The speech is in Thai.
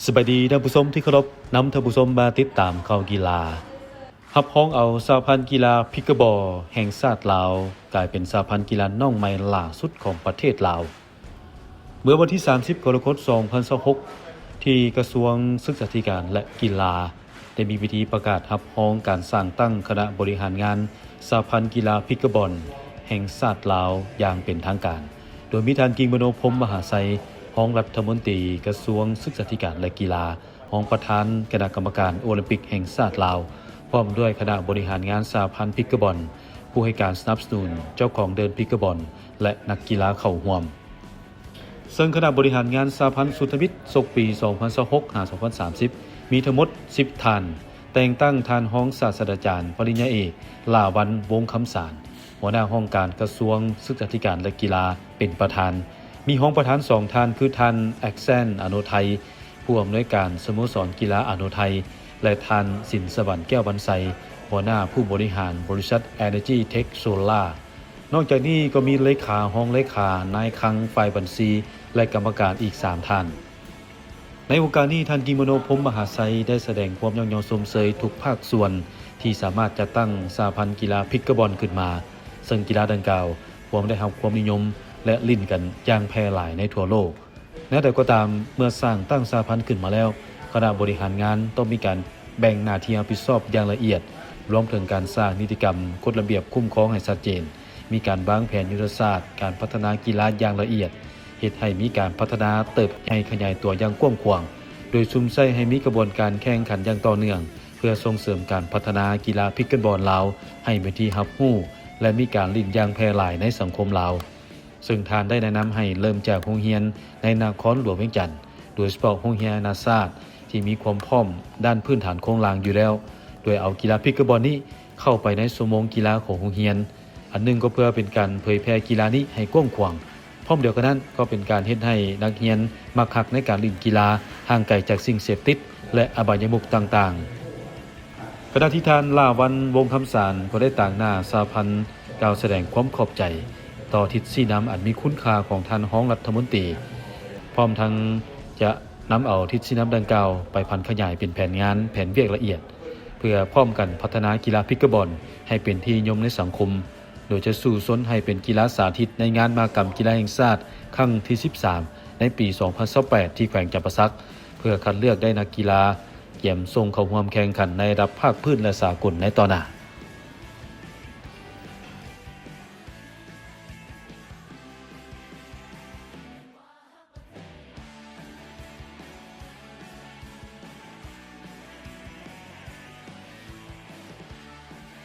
สบายดีท่านผู้ชมที่เคารพนำท่านผู้ชมมาติดตามข่าวกีฬารับพ้องเอาสหพันธ์กีฬาพิกเกอร์บอลแห่งชาติลาวกลายเป็นสหพันธ์กีฬาน้องใหม่ล่าสุดของประเทศลาวเมื่อวันที่30กรกฎาคม2026ที่กระทรวงศึกษาธิการและกีฬาได้มีพิธีประกาศรับพ้องการสร้างตั้งคณะบริหารงานสหพันธ์กีฬาพิกเกอร์บอลแห่งชาติลาวอย่างเป็นทางการโดยมีท่านกิ่งมโนพรหมมหาไสยรองรัฐมนตรีกระทรวงศึกษาธิการและกีฬารองประธานคณะกรรมการโอลิมปิกแห่งชาติลาวพร้อมด้วยคณะบริหารงานสหพันธ์พิกเกอร์บอลผู้ให้การสนับสนุนเจ้าของเดินพิกเกอร์บอลและนักกีฬาเข้าร่วมซึ่งคณะบริหารงานสหพันธ์สุนทรมิตรศกปี 2026-2030 มีทั้งหมด 10 ท่านแต่งตั้งท่านรองศาสตราจารย์ปริญญาเอกลาวันวงศ์คำสารหัวหน้าห้องการกระทรวงศึกษาธิการและกีฬาเป็นประธานมีห้องประธาน2ท่านคือท่านแอ็กเซนอโนไทยผู้อำนวยการสโมสรกีฬาอโนไทยและท่านสินสวรรค์แก้วบรรไซหัวหน้าผู้บริหารบริษัท Energy Tech Solar นอกจากนี้ก็มีเลขาห้องเลขานายคลังฝ่ายบัญชีและกรรมการอีก3ท่านในโอกาสนี้ท่านกิโมโนพรหมมหาไสยได้แสดงความยกย่องชมเชยทุกภาคส่วนที่สามารถจัดตั้งสหพันธ์กีฬาพิกเกอร์บอลขึ้นมาซึ่งกีฬาดังกล่าวพวกได้รับความนิยมและลิ้นกันอย่างแพร่หลายในทั่วโลกแต่ก็ตามเมื่อสร้างตั้งสหพันธ์ขึ้นมาแล้วคณะบริหารงานต้องมีการแบ่งหน้าที่รับผิดชอบอย่างละเอียดรวมถึงการสร้างนิติกรรมกฎระเบียบคุ้มครองให้ชัดเจนมีการวางแผนยุทธศาสตร์การพัฒนากีฬาอย่างละเอียดเฮ็ดให้มีการพัฒนาเติบใหญ่ขยายตัวอย่างกว้างขวางโดยซุ่มใช้ให้มีกระบวนการแข่งขันอย่างต่อเนื่องเพื่อส่งเสริมการพัฒนากีฬาพิกเกิลบอลลาวให้เป็นที่รับรู้และมีการลิ้นอย่างแพร่หลายในสังคมลาวซึ่งท่านได้แนะนำให้เริ่มจากโรงเรียนในนครหลวงเวียงจันทน์โดยเฉพาะโรงเรียนนาซาดที่มีความพร้อมด้านพื้นฐานโครงสร้างอยู่แล้วโดยเอากีฬาพิกเกิลบอลนี้เข้าไปในชั่วโมงกีฬาของโรงเรียนอันนึงก็เพื่อเป็นการเผยแพร่กีฬานี้ให้กว้างขวางพร้อมเดียวกันนั้นก็เป็นการเฮ็ดให้นักเรียนมักคักในการเล่นกีฬาห่างไกลจากสิ่งเสพติดและอบายมุขต่างๆขณะที่ท่านลาวันวงศ์คำสารก็ได้ต่างหน้าสหพันธ์กล่าวแสดงความขอบใจต่อทิศสีน้ำอันมีคุณค่าของท่านรองรัฐมนตรีพร้อมทั้งจะนำเอาทิศสีน้ำดังกล่าวไปพันขยายเป็นแผนงานแผนเวียกละเอียดเพื่อพร้อมกันพัฒนากีฬาพิกเกอร์บอลให้เป็นที่นิยมในสังคมโดยจะสู่ส้นให้เป็นกีฬาสาธิตในงานมหกรรมกีฬาแห่งชาติครั้งที่13ในปี 2028ที่แขวงจำปาสักเพื่อคัดเลือกได้นักกีฬาเตรียมส่งเข้าร่วมแข่งขันในระดับภาคพื้นและสากลในต่อหน้า